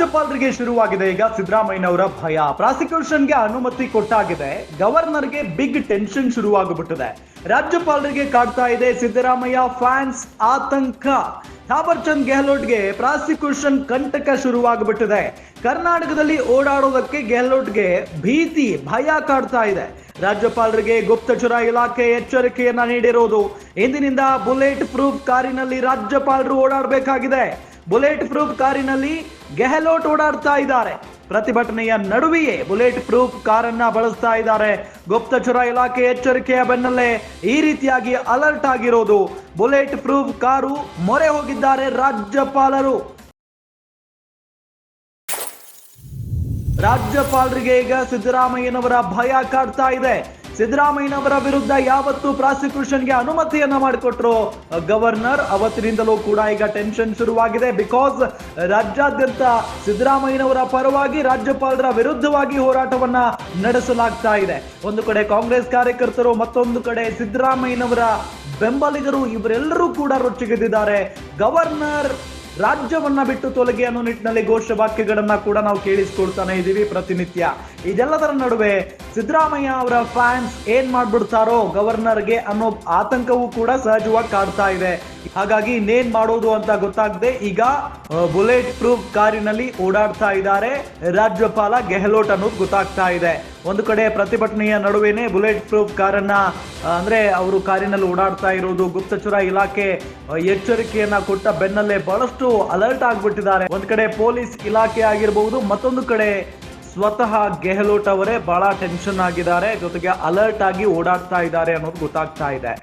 ರಾಜ್ಯಪಾಲರಿಗೆ ಶುರುವಾಗಿದೆ ಈಗ ಸಿದ್ದರಾಮಯ್ಯನವರ ಭಯ. ಪ್ರಾಸಿಕ್ಯೂಷನ್ಗೆ ಅನುಮತಿ ಕೊಟ್ಟಾಗಿದೆ. ಗವರ್ನರ್ಗೆ ಬಿಗ್ ಟೆನ್ಷನ್ ಶುರುವಾಗ್ಬಿಟ್ಟಿದೆ. ರಾಜ್ಯಪಾಲರಿಗೆ ಕಾಡ್ತಾ ಇದೆ ಸಿದ್ದರಾಮಯ್ಯ ಫ್ಯಾನ್ಸ್ ಆತಂಕ. ಥಾವರ್ ಚಂದ್ ಗೆಹ್ಲೋಟ್ಗೆ ಪ್ರಾಸಿಕ್ಯೂಷನ್ ಕಂಟಕ ಶುರುವಾಗ್ಬಿಟ್ಟಿದೆ. ಕರ್ನಾಟಕದಲ್ಲಿ ಓಡಾಡೋದಕ್ಕೆ ಗೆಹ್ಲೋಟ್ಗೆ ಭೀತಿ ಭಯ ಕಾಡ್ತಾ ಇದೆ. ರಾಜ್ಯಪಾಲರಿಗೆ ಗುಪ್ತಚರ ಇಲಾಖೆ ಎಚ್ಚರಿಕೆಯನ್ನ ನೀಡಿರೋದು. ಇಂದಿನಿಂದ ಬುಲೆಟ್ ಪ್ರೂಫ್ ಕಾರಿನಲ್ಲಿ ರಾಜ್ಯಪಾಲರು ಓಡಾಡಬೇಕಾಗಿದೆ. ಬುಲೆಟ್ ಪ್ರೂಫ್ ಕಾರಿನಲ್ಲಿ ಗೆಹ್ಲೋಟ್ ಓಡಾಡ್ತಾ ಇದ್ದಾರೆ. ಪ್ರತಿಭಟನೆಯ ನಡುವೆಯೇ ಬುಲೆಟ್ ಪ್ರೂಫ್ ಕಾರನ್ನ ಬಳಸ್ತಾ ಇದ್ದಾರೆ. ಗುಪ್ತಚರ ಇಲಾಖೆ ಎಚ್ಚರಿಕೆಯ ಬೆನ್ನಲ್ಲೇ ಈ ರೀತಿಯಾಗಿ ಅಲರ್ಟ್ ಆಗಿರೋದು. ಬುಲೆಟ್ ಪ್ರೂಫ್ ಕಾರು ಮೊರೆ ಹೋಗಿದ್ದಾರೆ ರಾಜ್ಯಪಾಲರು. ರಾಜ್ಯಪಾಲರಿಗೆ ಈಗ ಸಿದ್ದರಾಮಯ್ಯನವರ ಭಯ ಕಾಡ್ತಾ ಇದೆ. ಸಿದ್ದರಾಮಯ್ಯನವರ ವಿರುದ್ಧ ಯಾವತ್ತು ಪ್ರಾಸಿಕ್ಯೂಷನ್ಗೆ ಅನುಮತಿಯನ್ನ ಮಾಡಿಕೊಟ್ರು ಗವರ್ನರ್, ಅವತ್ತಿನಿಂದಲೂ ಕೂಡ ಈಗ ಟೆನ್ಷನ್ ಶುರುವಾಗಿದೆ. ಬಿಕಾಸ್ ರಾಜ್ಯಾದ್ಯಂತ ಸಿದ್ದರಾಮಯ್ಯನವರ ಪರವಾಗಿ ರಾಜ್ಯಪಾಲರ ವಿರುದ್ಧವಾಗಿ ಹೋರಾಟವನ್ನ ನಡೆಸಲಾಗ್ತಾ ಇದೆ. ಒಂದು ಕಡೆ ಕಾಂಗ್ರೆಸ್ ಕಾರ್ಯಕರ್ತರು, ಮತ್ತೊಂದು ಕಡೆ ಸಿದ್ದರಾಮಯ್ಯನವರ ಬೆಂಬಲಿಗರು, ಇವರೆಲ್ಲರೂ ಕೂಡ ರೊಚ್ಚಿಗೆದ್ದಿದ್ದಾರೆ. ಗವರ್ನರ್ ರಾಜ್ಯವನ್ನ ಬಿಟ್ಟು ತೊಲಗಿ ಅನ್ನೋ ನಿಟ್ಟಿನಲ್ಲಿ ಘೋಷವಾಕ್ಯಗಳನ್ನ ಕೂಡ ನಾವು ಕೇಳಿಸ್ಕೊಳ್ತಾನೆ ಇದೀವಿ ಪ್ರತಿನಿತ್ಯ. ಇದೆಲ್ಲದರ ನಡುವೆ ಸಿದ್ದರಾಮಯ್ಯ ಅವರ ಫ್ಯಾನ್ಸ್ ಏನ್ ಮಾಡ್ಬಿಡ್ತಾರೋ ಗವರ್ನರ್ಗೆ ಅನ್ನೋ ಆತಂಕವೂ ಕೂಡ ಸಹಜವಾಗಿ ಕಾಡ್ತಾ ಇದೆ. ಹಾಗಾಗಿ ಇನ್ನೇನ್ ಮಾಡೋದು ಅಂತ ಗೊತ್ತಾಗದೆ ಈಗ ಬುಲೆಟ್ ಪ್ರೂಫ್ ಕಾರಿನಲ್ಲಿ ಓಡಾಡ್ತಾ ಇದ್ದಾರೆ ರಾಜ್ಯಪಾಲ ಗೆಹ್ಲೋಟ್ ಅನ್ನೋದು ಗೊತ್ತಾಗ್ತಾ ಇದೆ. ಒಂದು ಕಡೆ ಪ್ರತಿಭಟನೆಯ ನಡುವೆನೆ ಬುಲೆಟ್ ಪ್ರೂಫ್ ಕಾರನ್ನ ಅಂದ್ರೆ ಅವರು ಕಾರಿನಲ್ಲಿ ಓಡಾಡ್ತಾ ಇರೋದು. ಗುಪ್ತಚರ ಇಲಾಖೆ ಎಚ್ಚರಿಕೆಯನ್ನ ಕೊಟ್ಟ ಬೆನ್ನಲ್ಲೇ ಬಹಳಷ್ಟು ಅಲರ್ಟ್ ಆಗ್ಬಿಟ್ಟಿದ್ದಾರೆ. ಒಂದ್ ಕಡೆ ಪೊಲೀಸ್ ಇಲಾಖೆ ಆಗಿರಬಹುದು, ಮತ್ತೊಂದು ಕಡೆ ಸ್ವತಃ ಗೆಹ್ಲೋಟ್ ಅವರೇ ಬಹಳ ಟೆನ್ಷನ್ ಆಗಿದ್ದಾರೆ, ಜೊತೆಗೆ ಅಲರ್ಟ್ ಆಗಿ ಓಡಾಡ್ತಾ ಇದ್ದಾರೆ ಅನ್ನೋದು ಗೊತ್ತಾಗ್ತಾ ಇದೆ.